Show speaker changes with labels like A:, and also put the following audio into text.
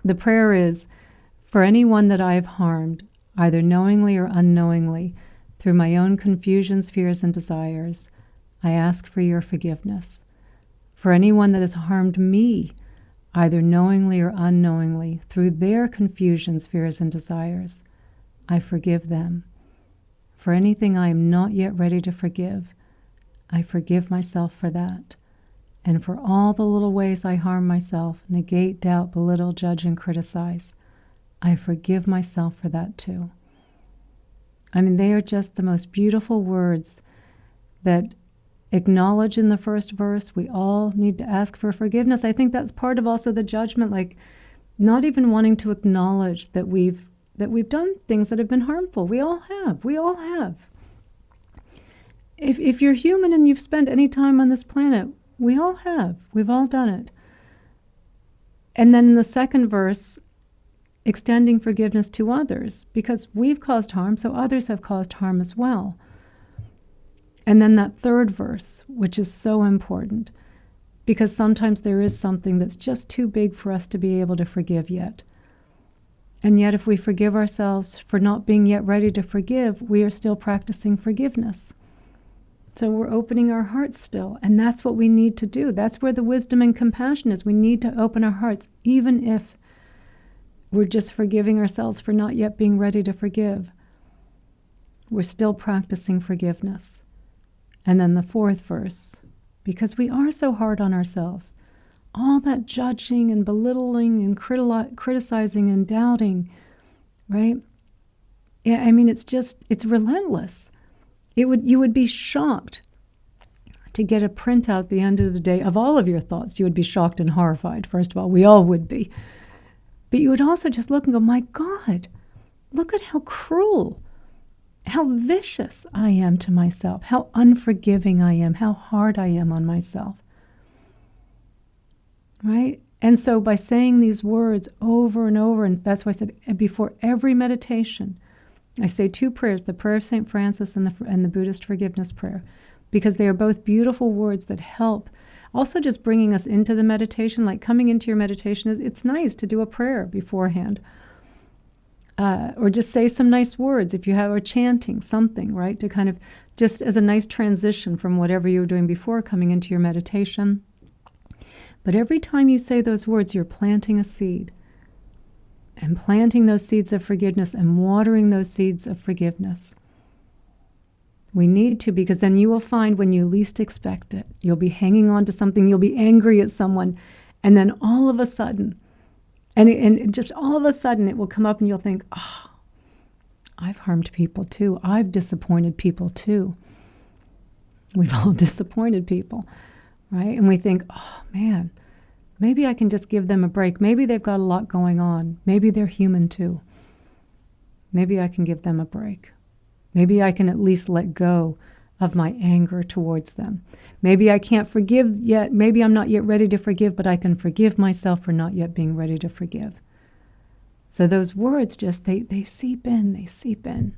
A: The prayer is, for anyone that I have harmed, either knowingly or unknowingly, through my own confusions, fears, and desires, I ask for your forgiveness. For anyone that has harmed me, either knowingly or unknowingly, through their confusions, fears, and desires, I forgive them. For anything I am not yet ready to forgive, I forgive myself for that. And for all the little ways I harm myself, negate, doubt, belittle, judge, and criticize, I forgive myself for that too. I mean, they are just the most beautiful words that acknowledge in the first verse, we all need to ask for forgiveness. I think that's part of also the judgment, like not even wanting to acknowledge that we've done things that have been harmful. We all have. If you're human and you've spent any time on this planet, we all have. We've all done it. And then in the second verse, extending forgiveness to others, because we've caused harm, so others have caused harm as well. And then that third verse, which is so important, because sometimes there is something that's just too big for us to be able to forgive yet. And yet if we forgive ourselves for not being yet ready to forgive, we are still practicing forgiveness. So we're opening our hearts still, and that's what we need to do. That's where the wisdom and compassion is. We need to open our hearts, even if we're just forgiving ourselves for not yet being ready to forgive. We're still practicing forgiveness. And then the fourth verse, because we are so hard on ourselves, all that judging and belittling and criticizing and doubting, right? Yeah, I mean, it's relentless. You would be shocked to get a printout at the end of the day of all of your thoughts. You would be shocked and horrified, first of all. We all would be. But you would also just look and go, my God, look at how cruel, how vicious I am to myself, how unforgiving I am, how hard I am on myself. Right? And so by saying these words over and over, and that's why I said before every meditation, I say two prayers, the prayer of St. Francis and the Buddhist forgiveness prayer, because they are both beautiful words that help. Also just bringing us into the meditation, like coming into your meditation, it's nice to do a prayer beforehand. Or just say some nice words if you have, or chanting something, right? To kind of just as a nice transition from whatever you were doing before coming into your meditation. But every time you say those words, you're planting a seed. And planting those seeds of forgiveness and watering those seeds of forgiveness. We need to, because then you will find when you least expect it, you'll be hanging on to something, you'll be angry at someone, and then all of a sudden, and just all of a sudden it will come up and you'll think, oh, I've harmed people too. I've disappointed people too. We've all disappointed people, right? And we think, oh man, maybe I can just give them a break. Maybe they've got a lot going on. Maybe they're human too. Maybe I can give them a break. Maybe I can at least let go of my anger towards them. Maybe I can't forgive yet. Maybe I'm not yet ready to forgive, but I can forgive myself for not yet being ready to forgive. So those words just, they seep in, they seep in.